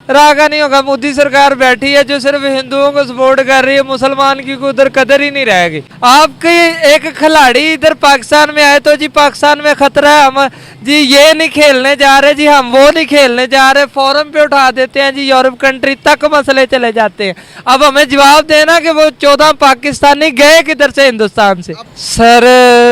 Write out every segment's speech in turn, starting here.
रागा नहीं होगा। मोदी सरकार बैठी है जो सिर्फ हिंदुओं को सपोर्ट कर रही है, मुसलमान की को उधर कदर ही नहीं रहेगी। आपके एक खिलाड़ी इधर पाकिस्तान में आए तो जी पाकिस्तान में खतरा है, हम जी ये नहीं खेलने जा रहे, जी हम वो नहीं खेलने जा रहे, फोरम पे उठा देते हैं जी, यूरोप कंट्री तक मसले चले जाते हैं। अब हमें जवाब देना कि वो 14 पाकिस्तानी गए किधर से हिंदुस्तान से। सर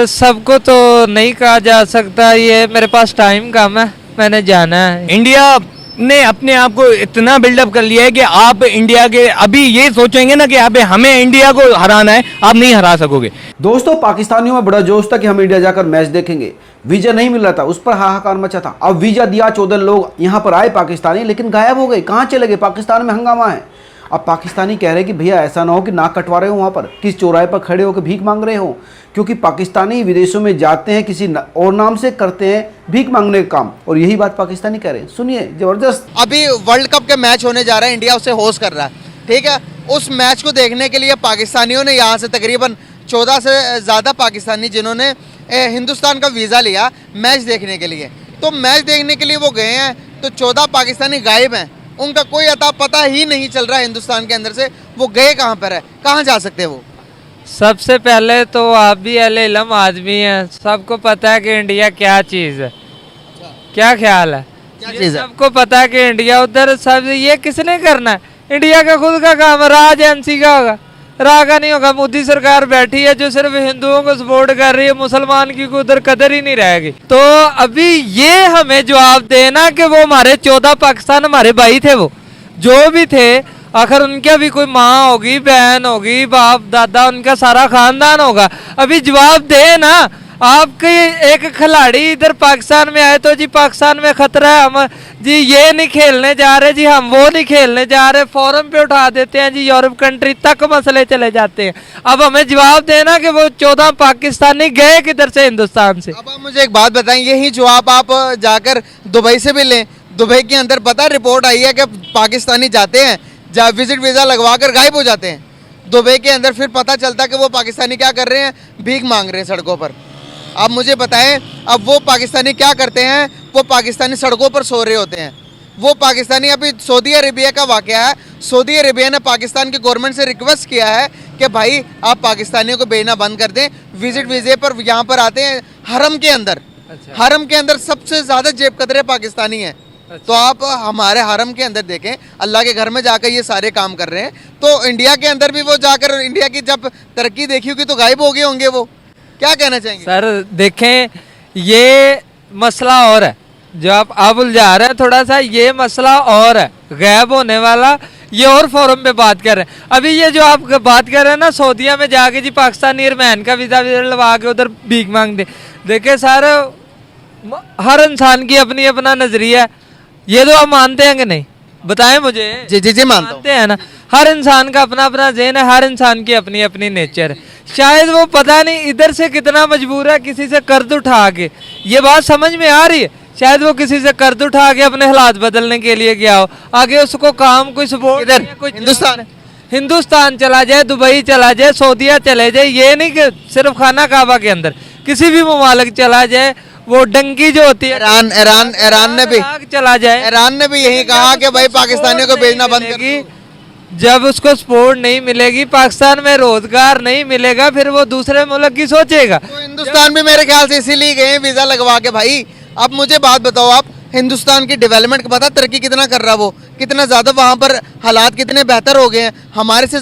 सबको तो नहीं कहा जा सकता, ये मेरे पास टाइम कम है, मैंने जाना है। इंडिया ने अपने आप को इतना बिल्डअप कर लिया है कि आप इंडिया के अभी ये सोचेंगे ना कि यहाँ पे हमें इंडिया को हराना है, आप नहीं हरा सकोगे। दोस्तों, पाकिस्तानियों में बड़ा जोश था कि हम इंडिया जाकर मैच देखेंगे। वीजा नहीं मिल रहा था, उस पर हाहाकार मचा था। अब वीजा दिया, 14 लोग यहाँ पर आए पाकिस्तानी, लेकिन गायब हो गए। कहाँ चले गए? पाकिस्तान में हंगामा है। अब पाकिस्तानी कह रहे हैं कि भैया ऐसा ना हो कि नाक कटवा रहे हो, वहाँ पर किस चौराहे पर खड़े होकर भीख मांग रहे हो, क्योंकि पाकिस्तानी विदेशों में जाते हैं किसी और नाम से, करते हैं भीख मांगने का काम, और यही बात पाकिस्तानी कह रहे हैं। सुनिए, जबरदस्त। अभी वर्ल्ड कप के मैच होने जा रहे हैं, इंडिया उसे होस्ट कर रहा है, ठीक है। उस मैच को देखने के लिए पाकिस्तानियों ने यहाँ से तकरीबन 14 से ज़्यादा पाकिस्तानी जिन्होंने हिंदुस्तान का वीज़ा लिया मैच देखने के लिए, तो मैच देखने के लिए वो गए हैं, तो 14 पाकिस्तानी गायब हैं, उनका कोई अता पता ही नहीं चल रहा है हिंदुस्तान के अंदर से, वो गए कहाँ पर है, कहाँ जा सकते हैं वो। सबसे पहले तो आप भी अहले इल्म आदमी हैं, सबको पता है कि इंडिया क्या चीज़ है, क्या ख्याल है, क्या चीज़ है? सबको पता है कि इंडिया उधर सब, ये किसने करना है? इंडिया का खुद का काम है, राज एजेंसी का होगा, रागा नहीं होगा। मोदी सरकार बैठी है जो सिर्फ हिंदुओं को सपोर्ट कर रही है, मुसलमान की को उधर कदर ही नहीं रहेगी। तो अभी ये हमें जवाब देना कि वो हमारे 14 पाकिस्तान हमारे भाई थे, वो जो भी थे, आखिर उनके भी कोई माँ होगी, बहन होगी, बाप दादा, उनका सारा खानदान होगा। अभी जवाब दे ना। आपके एक खिलाड़ी इधर पाकिस्तान में आए तो जी पाकिस्तान में खतरा है, हम जी ये नहीं खेलने जा रहे, जी हम वो नहीं खेलने जा रहे, फोरम पे उठा देते हैं जी, यूरोप कंट्री तक मसले चले जाते हैं। अब हमें जवाब देना कि वो 14 पाकिस्तानी गए किधर से हिंदुस्तान से। अब आप मुझे एक बात बताएं, यही जवाब आप जाकर दुबई से भी लें। दुबई के अंदर पता रिपोर्ट आई है कि पाकिस्तानी जाते हैं, विजिट वीज़ा लगवा कर गायब हो जाते हैं दुबई के अंदर, फिर पता चलता है कि वो पाकिस्तानी क्या कर रहे हैं, भीख मांग रहे हैं सड़कों पर। आप मुझे बताएं, अब वो पाकिस्तानी क्या करते हैं? वो पाकिस्तानी सड़कों पर सो रहे होते हैं। वो पाकिस्तानी, अभी सऊदी अरेबिया का वाक़या है, सऊदी अरेबिया ने पाकिस्तान की गवर्नमेंट से रिक्वेस्ट किया है कि भाई आप पाकिस्तानियों को भेजना बंद कर दें, विजिट वीज़े पर यहाँ पर आते हैं हरम के अंदर। अच्छा। हरम के अंदर सबसे ज़्यादा जेब कतरे पाकिस्तानी हैं। अच्छा। तो आप हमारे हरम के अंदर देखें, अल्लाह के घर में जाकर ये सारे काम कर रहे हैं, तो इंडिया के अंदर भी वो जाकर इंडिया की जब तरक्की देखी होगी तो गायब हो गए होंगे। वो क्या कहना चाहेंगे? सर देखें, ये मसला और है जो आप उलझा रहे हैं थोड़ा सा, ये मसला और है गायब होने वाला, ये और फोरम पे बात कर रहे हैं। अभी ये जो आप बात कर रहे हैं ना, सऊदीया में जाके जी पाकिस्तानी एयरमैन का वीज़ा लगा के उधर भीख मांग दे। देखिए सर, हर इंसान की अपनी अपना नजरिया है, ये तो आप मानते हैं कि नहीं? बताएं मुझे। जी जी जी मानते हैं ना, हर इंसान का अपना अपना ज़हन है, हर इंसान की अपनी अपनी नेचर है। शायद वो पता नहीं इधर से कितना मजबूर है किसी से कर्ज उठा के, ये बात समझ में आ रही है, शायद वो किसी से कर्ज उठा के अपने हालात बदलने के लिए गया हो, आगे उसको काम कोई सपोर्ट इधर कोई हिंदुस्तान चला जाए, दुबई चला जाए, सऊदीया चले जाए, ये नहीं कि सिर्फ खाना काबा के अंदर, किसी भी ममालिक चला जाए, वो डंकी जो होती है, ईरान ने भी चला जाए, ईरान ने भी यही कहा कि भाई पाकिस्तानियों को भेजना बंद कर दो। जब उसको सपोर्ट नहीं मिलेगी, पाकिस्तान में रोजगार नहीं मिलेगा, फिर वो दूसरे मुल्क की सोचेगा। तो हिंदुस्तान भी मेरे ख्याल से इसीलिए गए वीज़ा लगवा के। भाई अब मुझे बात बताओ, आप हिंदुस्तान की डेवलपमेंट का पता, तरक्की कितना कर रहा, वो कितना ज़्यादा, वहाँ पर हालात कितने बेहतर हो गए हैं हमारे से।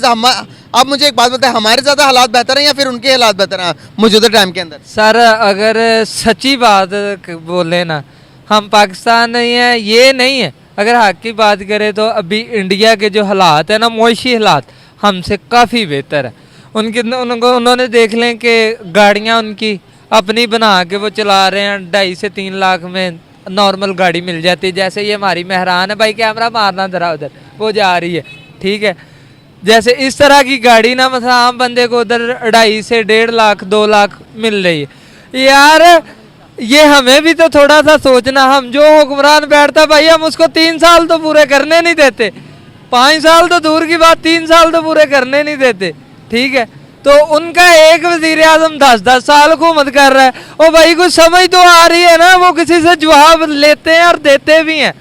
आप मुझे एक बात बताएं, हमारे ज़्यादा हालात बेहतर हैं या फिर उनके हालात बेहतर हैं मौजूदा टाइम के अंदर? सर अगर सच्ची बात बोले ना, हम पाकिस्तान नहीं है, ये नहीं है, अगर हक की बात करें तो अभी इंडिया के जो हालात है ना, मुआशी हालात हमसे काफ़ी बेहतर है। उन्होंने देख लें कि गाड़ियाँ उनकी अपनी बना के वो चला रहे हैं, 2.5 से 3 लाख में नॉर्मल गाड़ी मिल जाती है। जैसे ये हमारी मेहरान है, भाई कैमरा मारना जरा उधर, वो जा रही है, ठीक है, जैसे इस तरह की गाड़ी ना मतलब आम बंदे को उधर 2.5 से 1.5 लाख 2 लाख मिल रही है। यार ये हमें भी तो थोड़ा सा सोचना, हम जो हुक्मरान बैठता भाई, हम उसको 3 साल तो पूरे करने नहीं देते, 5 साल तो दूर की बात, 3 साल तो पूरे करने नहीं देते, ठीक है। तो उनका एक वजीर आजम 10-10 साल हुकूमत कर रहा है, और भाई कुछ समझ तो आ रही है ना, वो किसी से जवाब लेते हैं और देते भी हैं।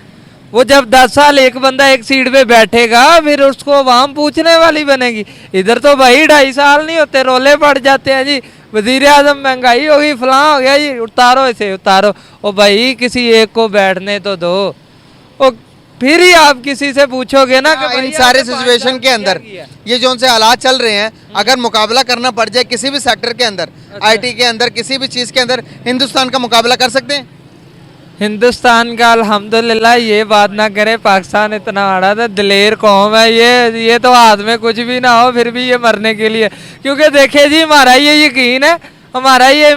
वो जब 10 साल एक बंदा एक सीट पे बैठेगा फिर उसको आवाम पूछने वाली बनेगी। इधर तो भाई 2.5 साल नहीं होते, रोले पड़ जाते हैं जी, वजीर आजम महंगाई होगी, फलां हो गया जी, उतारो इसे उतारो। ओ भाई किसी एक को बैठने तो दो, ओ फिर ही आप किसी से पूछोगे ना कि इन भाई सारे आपने 5 सिचुएशन साल के क्या अंदर किया? ये जो उनसे हालात चल रहे हैं, अगर मुकाबला करना पड़ जाए किसी भी सेक्टर के अंदर, आईटी के अंदर, किसी भी चीज के अंदर, हिंदुस्तान का मुकाबला कर सकते हैं? हिंदुस्तान का अल्हम्दुलिल्लाह ये बात ना करे, पाकिस्तान इतना बड़ा था, दिलेर कौम है ये तो हाथ में कुछ भी ना हो फिर भी ये मरने के लिए। क्योंकि देखिए जी हमारा ये यकीन है, हमारा ये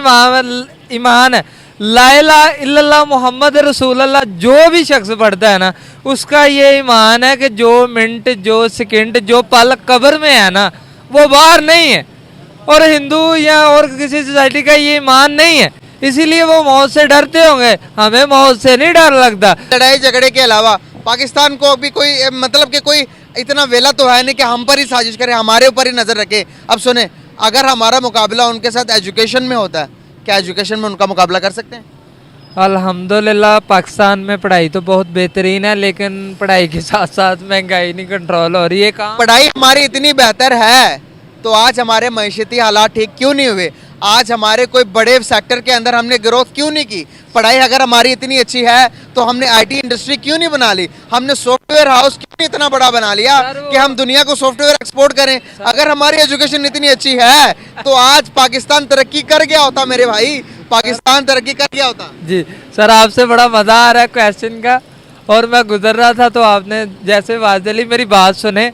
ईमान है, ला इलाहा इल्लल्लाह मोहम्मद रसूलुल्लाह जो भी शख्स पढ़ता है ना उसका ये ईमान है कि जो मिनट, जो सेकंड, जो पल कब्र में है ना वो बाहर नहीं है। और हिंदू या और किसी सोसाइटी का ये ईमान नहीं है, इसीलिए वो मौत से डरते होंगे, हमें मौत से नहीं डर लगता। लड़ाई झगड़े के अलावा पाकिस्तान को भी कोई मतलब कि कोई इतना वेला तो है नहीं कि हम पर ही साजिश करे, हमारे ऊपर ही नजर रखे। अब सुने, अगर हमारा मुकाबला उनके साथ एजुकेशन में होता है, क्या एजुकेशन में उनका मुकाबला कर सकते हैं? अल्हम्दुलिल्लाह पाकिस्तान में पढ़ाई तो बहुत बेहतरीन है, लेकिन पढ़ाई के साथ साथ महंगाई नहीं कंट्रोल हो रही है। काम पढ़ाई हमारी इतनी बेहतर है तो आज हमारे मईशती हालात ठीक क्यों नहीं हुए? आज हमारे कोई बड़े सेक्टर के अंदर हमने ग्रोथ क्यों नहीं की? पढ़ाई अगर हमारी इतनी अच्छी है तो हमने आईटी इंडस्ट्री क्यों नहीं बना ली? हमने सॉफ्टवेयर हाउस क्यों नहीं इतना बड़ा बना लिया कि हम दुनिया को सॉफ्टवेयर एक्सपोर्ट करें? अगर हमारी एजुकेशन इतनी अच्छी है तो आज पाकिस्तान तरक्की कर गया होता मेरे भाई, पाकिस्तान तरक्की कर गया होता। जी सर, आपसे बड़ा मजा आ रहा है क्वेश्चन का। और मैं गुजर रहा था तो आपने जैसे आवाज दिली, मेरी बात सुने,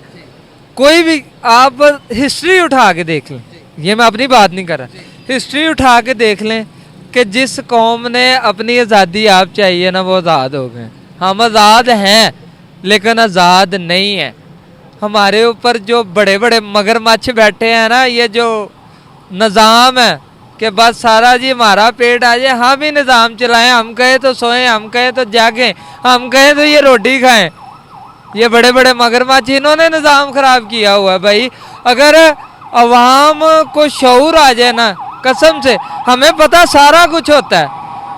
कोई भी आप हिस्ट्री उठा के देख लें, ये मैं अपनी बात नहीं कर रहा, हिस्ट्री उठा के देख लें कि जिस कौम ने अपनी आज़ादी आप चाहिए ना वो आज़ाद हो गए। हम आज़ाद हैं लेकिन आज़ाद नहीं है। हमारे ऊपर जो बड़े बड़े मगरमच्छ बैठे हैं ना, ये जो निज़ाम है कि बस सारा जी हमारा पेट आ जाए, हम ही निज़ाम चलाएं, हम कहे तो सोएं, हम कहे तो जागें, हम कहे तो ये रोटी खाएं। ये बड़े बड़े मगरमच्छ इन्होंने निज़ाम ख़राब किया हुआ है भाई। अगर अवाम को शऊर आ जाए ना, कसम से हमें पता सारा कुछ होता है,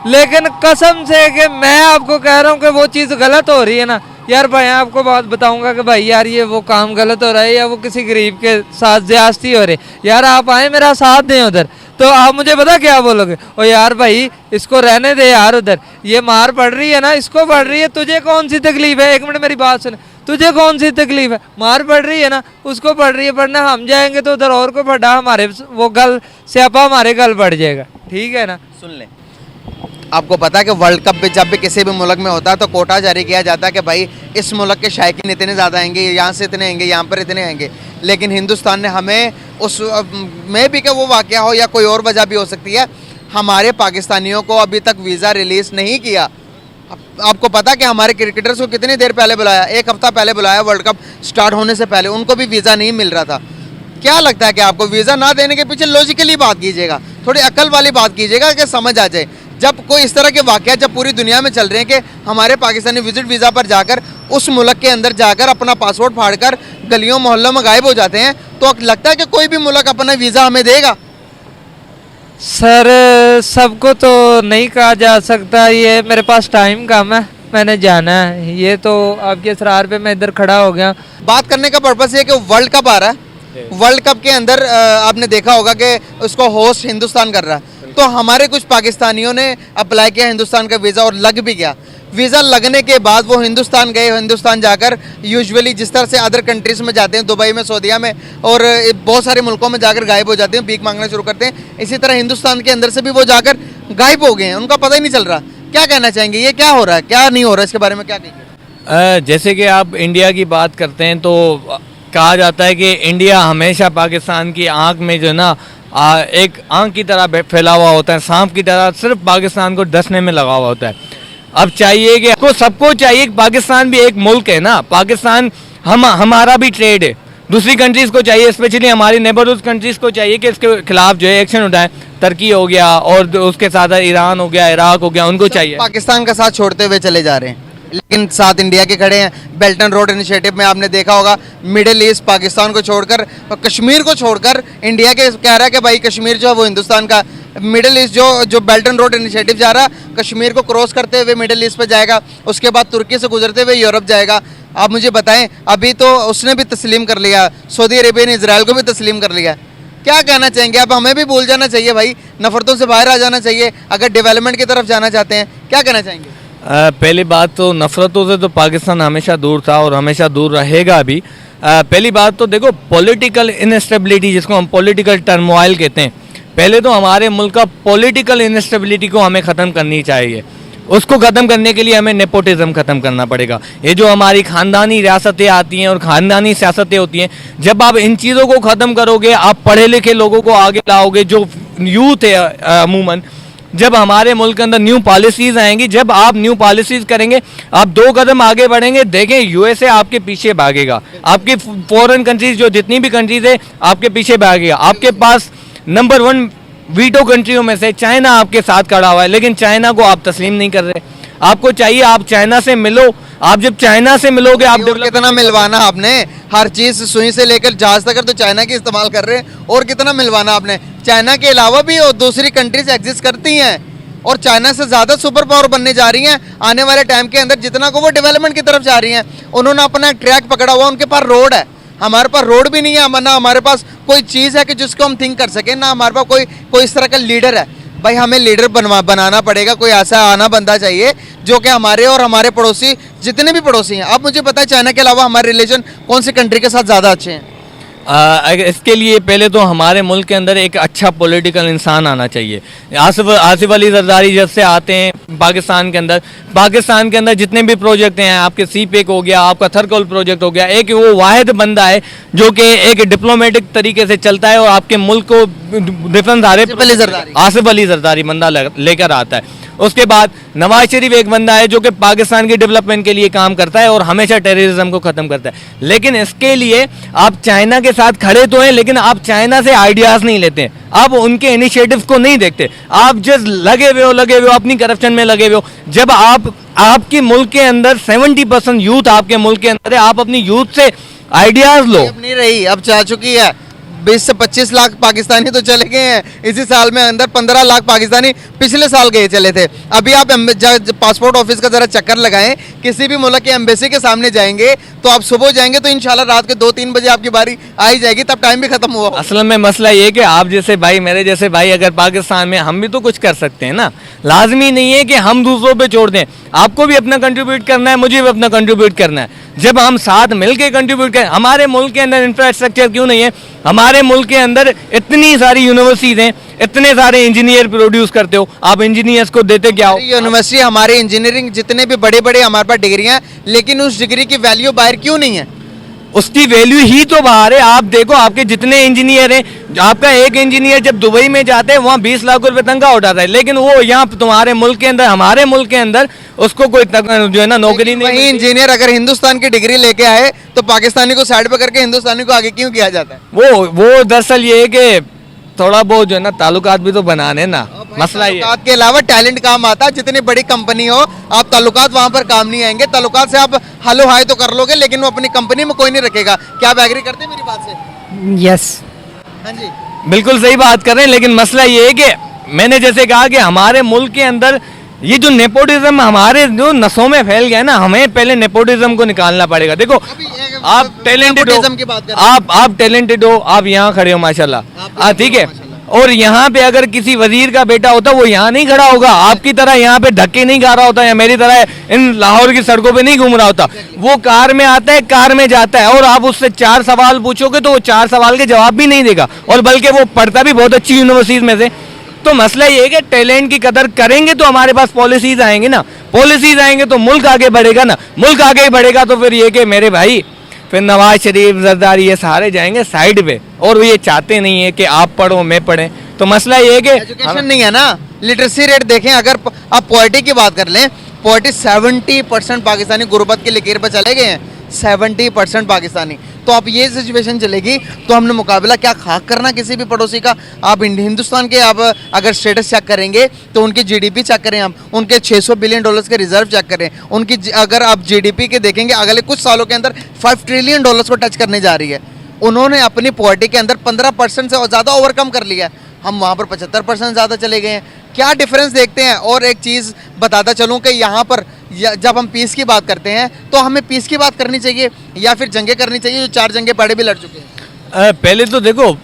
लेकिन कसम से कि मैं आपको कह रहा हूँ कि वो चीज़ गलत हो रही है ना यार, भाई आपको बात बताऊंगा कि भाई यार ये वो काम गलत हो रहा है या वो किसी गरीब के साथ ज्यादती हो रही, यार आप आए मेरा साथ दें उधर, तो आप मुझे पता क्या बोलोगे, ओ यार भाई इसको रहने दे यार, उधर ये मार पड़ रही है ना, इसको पड़ रही है, तुझे कौन सी तकलीफ है? एक मिनट मेरी बात सुन, तुझे कौन सी तकलीफ है? मार पड़ रही है ना, उसको पड़ रही है, पढ़ना हम जाएंगे तो उधर और को पढ़ा, हमारे वो गल स्यापा हमारे गल बढ़ जाएगा, ठीक है ना? सुन ले, आपको पता है कि वर्ल्ड कप पे जब भी किसी भी मुल्क में होता है तो कोटा जारी किया जाता है कि भाई इस मुल्क के शायकीन इतने ज़्यादा आएंगे, यहाँ से इतने आएंगे, यहाँ पर इतने आएंगे। लेकिन हिंदुस्तान ने हमें उस में भी कि वो वाक़या हो या कोई और वजह भी हो सकती है, हमारे पाकिस्तानियों को अभी तक वीज़ा रिलीज़ नहीं किया। आपको पता कि हमारे क्रिकेटर्स को कितनी देर पहले बुलाया? 1 हफ्ता पहले बुलाया, वर्ल्ड कप स्टार्ट होने से पहले, उनको भी वीज़ा नहीं मिल रहा था। क्या लगता है कि आपको वीज़ा ना देने के पीछे लॉजिकली बात कीजिएगा, थोड़ी अकल वाली बात कीजिएगा कि समझ आ जाए। जब कोई इस तरह के वाक़या जब पूरी दुनिया में चल रहे हैं कि हमारे पाकिस्तानी विजिट वीज़ा पर जाकर उस मुल्क के अंदर जाकर अपना पासपोर्ट फाड़कर गलियों मोहल्लों में गायब हो जाते हैं, तो लगता है कि कोई भी मुल्क अपना वीज़ा हमें देगा? सर सबको तो नहीं कहा जा सकता, ये मेरे पास टाइम कम है, मैंने जाना है, ये तो आपके इसरार पे मैं इधर खड़ा हो गया। बात करने का पर्पस ये कि वर्ल्ड कप आ रहा है, वर्ल्ड कप के अंदर आपने देखा होगा कि उसको होस्ट हिंदुस्तान कर रहा है, तो हमारे कुछ पाकिस्तानियों ने अप्लाई किया हिंदुस्तान का वीज़ा और लग भी गया। वीज़ा लगने के बाद वो हिंदुस्तान गए, हिंदुस्तान जाकर यूजुअली जिस तरह से अदर कंट्रीज़ में जाते हैं, दुबई में, सऊदीया में और बहुत सारे मुल्कों में जाकर गायब हो जाते हैं, भीख मांगना शुरू करते हैं, इसी तरह हिंदुस्तान के अंदर से भी वो जाकर गायब हो गए हैं, उनका पता ही नहीं चल रहा। क्या कहना चाहेंगे, ये क्या हो रहा है, क्या नहीं हो रहा, इसके बारे में क्या कहेंगे? जैसे कि आप इंडिया की बात करते हैं तो कहा जाता है कि इंडिया हमेशा पाकिस्तान की आंख में जो है ना एक आंख की तरह फैला हुआ होता है, सांप की तरह सिर्फ पाकिस्तान को डसने में लगा हुआ होता है। अब चाहिए कि सबको चाहिए कि पाकिस्तान भी एक मुल्क है ना, पाकिस्तान हमारा भी ट्रेड है, दूसरी कंट्रीज़ को चाहिए, स्पेशली हमारी नेबरहुड कंट्रीज़ को चाहिए कि इसके खिलाफ जो है एक्शन उठाएं। तुर्की हो गया और उसके साथ ईरान हो गया, इराक हो गया, उनको चाहिए। पाकिस्तान का साथ छोड़ते हुए चले जा रहे हैं लेकिन साथ इंडिया के खड़े हैं। बेल्ट एंड रोड इनिशिएटिव में आपने देखा होगा, मिडिल ईस्ट पाकिस्तान को छोड़कर, कश्मीर को छोड़कर इंडिया के कह रहा है कि भाई कश्मीर जो है वो हिंदुस्तान का मिडिल ईस्ट जो बेल्ट एंड रोड इनिशिएटिव जा रहा, कश्मीर को क्रॉस करते हुए मिडिल ईस्ट पे जाएगा, उसके बाद तुर्की से गुजरते हुए यूरोप जाएगा। आप मुझे बताएं, अभी तो उसने भी तस्लीम कर लिया, सऊदी अरेबिया ने इसराइल को भी तस्लीम कर लिया। क्या कहना चाहेंगे आप? हमें भी भूल जाना चाहिए भाई, नफरतों से बाहर आ जाना चाहिए अगर डेवलपमेंट की तरफ जाना चाहते हैं। क्या कहना चाहेंगे? पहली बात तो नफ़रतों से तो पाकिस्तान हमेशा दूर था और हमेशा दूर रहेगा भी। पहली बात तो देखो, पॉलिटिकल इनस्टेबिलिटी जिसको हम पॉलिटिकल टर्मोइल कहते हैं, पहले तो हमारे मुल्क का पॉलिटिकल इनस्टेबिलिटी को हमें ख़त्म करनी चाहिए। उसको ख़त्म करने के लिए हमें नेपोटिज्म ख़त्म करना पड़ेगा। ये जो हमारी ख़ानदानी रियासतें आती हैं और ख़ानदानी सियासतें होती हैं, जब आप इन चीज़ों को ख़त्म करोगे, आप पढ़े लिखे लोगों को आगे लाओगे, जो यूथ है अमूमन, जब हमारे मुल्क के अंदर न्यू पॉलिसीज़ आएंगी, जब आप न्यू पॉलिसीज़ करेंगे, आप 2 कदम आगे बढ़ेंगे, देखें यूएसए आपके पीछे भागेगा, आपकी फॉरेन कंट्रीज़ जो जितनी भी कंट्रीज़ है आपके पीछे भागेगा। आपके पास नंबर 1 वीटो कंट्रियों में से चाइना आपके साथ खड़ा हुआ है, लेकिन चाइना को आप तस्लीम नहीं कर रहे। आपको चाहिए आप चाइना से मिलो, आप जब चाइना से मिलोगे आप कितना मिलवाना आपने, हर चीज सुई से लेकर जहाज तक तो चाइना की इस्तेमाल कर रहे हैं, और कितना मिलवाना आपने? चाइना के अलावा भी और दूसरी कंट्रीज एग्जिस्ट करती हैं और चाइना से ज्यादा सुपर पावर बनने जा रही हैं आने वाले टाइम के अंदर। जितना को वो डेवलपमेंट की तरफ जा रही हैं, उन्होंने अपना ट्रैक पकड़ा हुआ, उनके पास रोड है, हमारे पास रोड भी नहीं है, ना हमारे पास कोई चीज़ है कि जिसको हम थिंक कर सकें, ना हमारे पास कोई इस तरह का लीडर है। भाई हमें लीडर बनाना पड़ेगा, कोई ऐसा आना बंदा चाहिए जो कि हमारे और हमारे पड़ोसी जितने भी पड़ोसी हैं। अब मुझे पता है चाइना के अलावा हमारे रिलेशन कौन सी कंट्री के साथ ज़्यादा अच्छे हैं? इसके लिए पहले तो हमारे मुल्क के अंदर एक अच्छा पॉलिटिकल इंसान आना चाहिए। आसिफ अली जरदारी जब से आते हैं पाकिस्तान के अंदर जितने भी प्रोजेक्ट हैं, आपके सीपेक हो गया, आपका थरकोल प्रोजेक्ट हो गया, एक वो वाहिद बंदा है जो कि एक डिप्लोमेटिक तरीके से चलता है और आपके मुल्क को डिफरेंस आसिफ अली जरदारी बंदा लेकर आता है। उसके बाद नवाज शरीफ एक बंदा है जो कि पाकिस्तान की डेवलपमेंट के लिए काम करता है और हमेशा टेररिज्म को ख़त्म करता है। लेकिन इसके लिए आप चाइना के साथ खड़े तो हैं, लेकिन आप चाइना से आइडियाज़ नहीं लेते, आप उनके इनिशिएटिव्स को नहीं देखते, आप जस्ट लगे हुए हो अपनी करप्शन में लगे हुए हो। जब आपके मुल्क के अंदर 70% यूथ आपके मुल्क के अंदर है, आप अपनी यूथ से आइडियाज़ लो। अब नहीं रही, अब जा चुकी है। 20 से 25 लाख पाकिस्तानी तो चले गए हैं इसी साल में, अंदर 15 लाख पाकिस्तानी पिछले साल गए चले थे। अभी आप पासपोर्ट ऑफिस का जरा चक्कर लगाएं, किसी भी मुल्क के एम्बेसी के सामने जाएंगे तो आप सुबह जाएंगे तो इंशाल्लाह रात के 2-3 बजे आपकी बारी आ ही जाएगी, तब टाइम भी खत्म हुआ। असल में मसला ये कि आप जैसे भाई, मेरे जैसे भाई अगर पाकिस्तान में, हम भी तो कुछ कर सकते हैं ना, लाजमी नहीं है कि हम दूसरों पे छोड़ दें। आपको भी अपना कंट्रीब्यूट करना है, मुझे भी अपना कंट्रीब्यूट करना है। जब हम साथ मिलकर कंट्रीब्यूट करें, हमारे मुल्क के अंदर इंफ्रास्ट्रक्चर क्यों नहीं है? हमारे मुल्क के अंदर इतनी सारी यूनिवर्सिटीज हैं, इतने सारे इंजीनियर प्रोड्यूस करते हो, आप इंजीनियर्स को देते क्या हो? यूनिवर्सिटी हमारे इंजीनियरिंग जितने भी बड़े बड़े हमारे पास डिग्रियां, लेकिन उस डिग्री की वैल्यू बाहर क्यों नहीं है? उसकी वैल्यू ही तो बाहर है। आप देखो आपके जितने इंजीनियर हैं, आपका एक इंजीनियर जब दुबई में जाते हैं वहाँ 20 लाख रुपए तनख्वाह उठाता है, लेकिन वो यहाँ तुम्हारे मुल्क के अंदर, हमारे मुल्क के अंदर उसको कोई जो है ना नौकरी नहीं। वही इंजीनियर अगर हिंदुस्तान की डिग्री लेके आए तो पाकिस्तानी को साइड पे करके हिंदुस्तानी को आगे क्यों किया जाता है? वो दरअसल ये है कि थोड़ा बहुत जो है ना ताल्लुकात भी तो बनाने ना, मसला ये। ताल्लुकात के अलावा टैलेंट काम आता है। जितनी बड़ी कंपनी हो, आप ताल्लुकात वहाँ पर काम नहीं आएंगे। ताल्लुकात से आप हालो हाय तो कर लोगे, लेकिन वो अपनी कंपनी में कोई नहीं रखेगा। क्या आप एग्री करते हैं मेरी बात से? यस, हाँ जी, बिल्कुल सही बात कर रहे हैं। लेकिन मसला ये है कि मैंने जैसे कहा कि हमारे मुल्क के अंदर ये जो नेपोटिज्म हमारे जो नसों में फैल गया है ना, हमें पहले नेपोटिज्म को निकालना पड़ेगा। देखो आप टैलेंटेड हो, आप टैलेंटेड हो, आप यहाँ खड़े हो माशाल्लाह, ठीक है। और यहाँ पे अगर किसी वजीर का बेटा होता वो यहाँ नहीं खड़ा होगा, आपकी तरह यहाँ पे धक्के नहीं खा रहा होता, या मेरी तरह इन लाहौर की सड़कों पे नहीं घूम रहा होता। वो कार में आता है, कार में जाता है, और आप उससे 4 सवाल पूछोगे तो वो 4 सवाल के जवाब भी नहीं देगा, और बल्कि वो पढ़ता भी बहुत अच्छी यूनिवर्सिटीज में से। तो मसला ये है कि टैलेंट की कदर करेंगे तो हमारे पास पॉलिसीज आएंगे ना, पॉलिसीज आएंगे तो मुल्क आगे बढ़ेगा ना, मुल्क आगे बढ़ेगा तो फिर ये कि मेरे भाई फिर नवाज शरीफ, जरदारी, ये सारे जाएंगे साइड पे, और वो ये चाहते नहीं है कि आप पढ़ो मैं पढ़ें। तो मसला ये है कि एजुकेशन नहीं है ना, लिटरेसी रेट देखें। अगर आप पॉवर्टी की बात कर लें, पॉवर्टी 70% पाकिस्तानी गुर्बत की लकीर पर चले गए हैं, 70% पाकिस्तानी। तो आप ये सिचुएशन चलेगी तो हमने मुकाबला क्या खाक करना किसी भी पड़ोसी का। आप हिंदुस्तान के आप अगर स्टेटस चेक करेंगे तो उनकी जीडीपी चेक करें, आप उनके $600 बिलियन के रिजर्व चेक करें, उनकी अगर आप जीडीपी के देखेंगे अगले कुछ सालों के अंदर $5 ट्रिलियन को टच करने जा रही है। उन्होंने अपनी पॉवर्टी के अंदर 15% से ज़्यादा ओवरकम कर लिया है। हम वहाँ पर 75% ज़्यादा चले गए हैं। क्या डिफरेंस देखते हैं? और एक चीज़ बताता चलूँ कि यहाँ पर जब हम पीस की बात करते हैं तो हमें पीस की बात करनी चाहिए या फिर जंगें करनी चाहिए, जो 4 जंगें पहले भी लड़ चुके हैं? पहले तो देखो,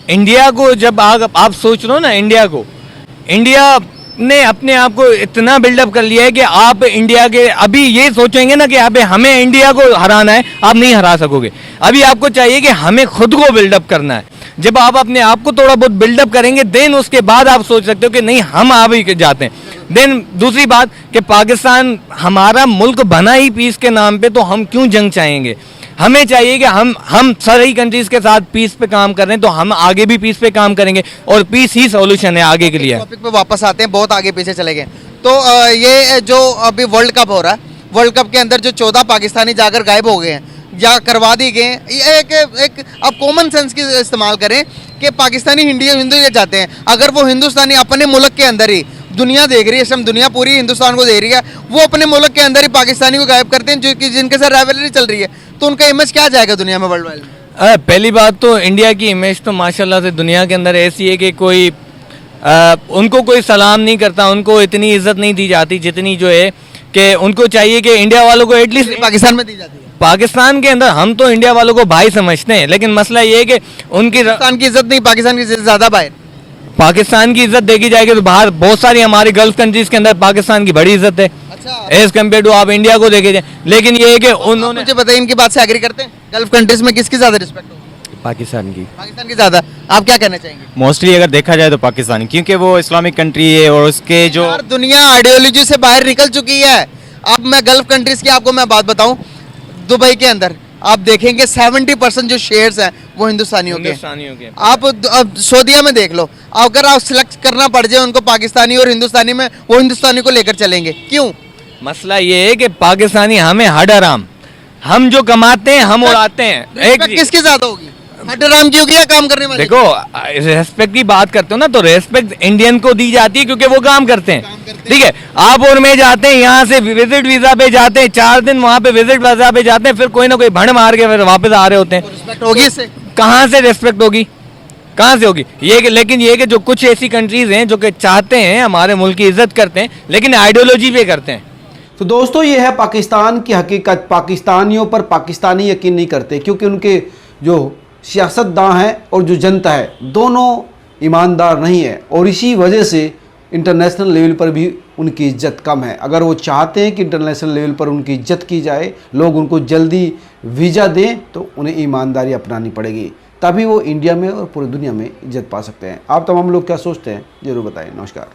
इंडिया को जब आप सोच लो ना, इंडिया ने अपने आप को इतना बिल्डअप कर लिया है कि आप इंडिया के अभी ये सोचेंगे ना कि अबे हमें इंडिया को हराना है, आप नहीं हरा सकोगे। अभी आपको चाहिए कि हमें खुद को बिल्डअप करना है। जब आप अपने आप को थोड़ा बहुत बिल्डअप करेंगे, देन उसके बाद आप सोच सकते हो कि नहीं हम अभी जाते हैं। देन दूसरी बात कि पाकिस्तान हमारा मुल्क बना ही पीस के नाम पे, तो हम क्यों जंग चाहेंगे? हमें चाहिए कि हम सारी कंट्रीज के साथ पीस पे काम कर रहे हैं, तो हम आगे भी पीस पे काम करेंगे और पीस ही सॉल्यूशन है आगे के लिए। टॉपिक पे वापस आते हैं, बहुत आगे पीछे चले गए। तो ये जो अभी वर्ल्ड कप हो रहा है, वर्ल्ड कप के अंदर जो 14 पाकिस्तानी जाकर गायब हो गए हैं या करवा दी गए, ये एक अब कॉमन सेंस की इस्तेमाल करें कि पाकिस्तानी हिंदू ये चाहते हैं, अगर वो हिंदुस्तानी अपने मुल्क के अंदर ही, दुनिया देख रही है, इस टाइम दुनिया पूरी हिंदुस्तान को देख रही है, वो अपने मुल्क के अंदर ही पाकिस्तानी को गायब करते हैं जो कि जिनके साथ राइवलरी चल रही है, तो उनका इमेज क्या जाएगा दुनिया में, वर्ल्ड वाइड में? पहली बात तो इंडिया की इमेज तो माशाल्लाह से दुनिया के अंदर ऐसी है कि कोई उनको कोई सलाम नहीं करता, उनको इतनी इज्जत नहीं दी जाती जितनी जो है कि उनको चाहिए कि इंडिया वालों को एटलीस्ट पाकिस्तान में दी जाती है। पाकिस्तान के अंदर हम तो इंडिया वालों को भाई समझते हैं, लेकिन मसला ये है कि उनकी पाकिस्तान की इज्जत नहीं, पाकिस्तान की इज्जत ज़्यादा बाहर। पाकिस्तान की इज्जत देखी जाएगी तो बाहर बहुत सारी हमारी गल्फ कंट्रीज के अंदर पाकिस्तान की बड़ी इज्जत है एज कम्पेयर टू आप इंडिया को देखे जाए। लेकिन ये है कि उन्होंने, मुझे बताइए, इनकी बात से एग्री करते हैं? गल्फ कंट्रीज में किसकी ज़्यादा रिस्पेक्ट होगी? पाकिस्तान की। पाकिस्तान की ज़्यादा। आप क्या कहना चाहेंगे? मोस्टली अगर देखा जाए तो पाकिस्तान, क्योंकि वो इस्लामिक कंट्री है और उसके जो यार दुनिया आइडियोलॉजी से बाहर निकल चुकी है। अब मैं गल्फ कंट्रीज की आपको मैं बात बताऊं, दुबई के अंदर आप देखेंगे 70% जो शेयर्स हैं वो हिंदुस्तानियों के हैं। आप अब सऊदीया में देख लो, अगर आप सिलेक्ट करना पड़ जाए उनको पाकिस्तानी और हिंदुस्तानी में, वो हिंदुस्तानी को लेकर चलेंगे। क्यों? मसला ये है कि पाकिस्तानी हमें हड हराम, हम जो कमाते हैं हम उड़ाते हैं। एक किसकी ज्यादा होगी? हड्डराम की होगी या काम करने वाले? देखो, रेस्पेक्ट की बात करते हो ना, तो रेस्पेक्ट इंडियन को दी जाती है क्योंकि वो काम करते हैं। ठीक है, आप और मैं जाते हैं यहाँ से विजिट वीजा पे जाते हैं, 4 दिन वहाँ पे विजिट वीजा पे जाते हैं, फिर कोई ना कोई भंड मार के फिर वापस आ रहे होते हैं। रिस्पेक्ट होगी इससे? कहाँ से रेस्पेक्ट होगी, कहाँ से होगी? लेकिन ये कि जो कुछ ऐसी कंट्रीज हैं जो कि चाहते हैं हमारे मुल्क की इज्जत करते हैं, लेकिन आइडियोलॉजी पे करते हैं। तो दोस्तों ये है पाकिस्तान की हकीकत। पाकिस्तानियों पर पाकिस्तानी यकीन नहीं करते क्योंकि उनके जो सियासतदां हैं और जो जनता है दोनों ईमानदार नहीं है, और इसी वजह से इंटरनेशनल लेवल पर भी उनकी इज्जत कम है। अगर वो चाहते हैं कि इंटरनेशनल लेवल पर उनकी इज्जत की जाए, लोग उनको जल्दी वीज़ा दें, तो उन्हें ईमानदारी अपनानी पड़ेगी, तभी वो इंडिया में और पूरी दुनिया में इज्जत पा सकते हैं। आप तमाम लोग क्या सोचते हैं ज़रूर बताएं। नमस्कार।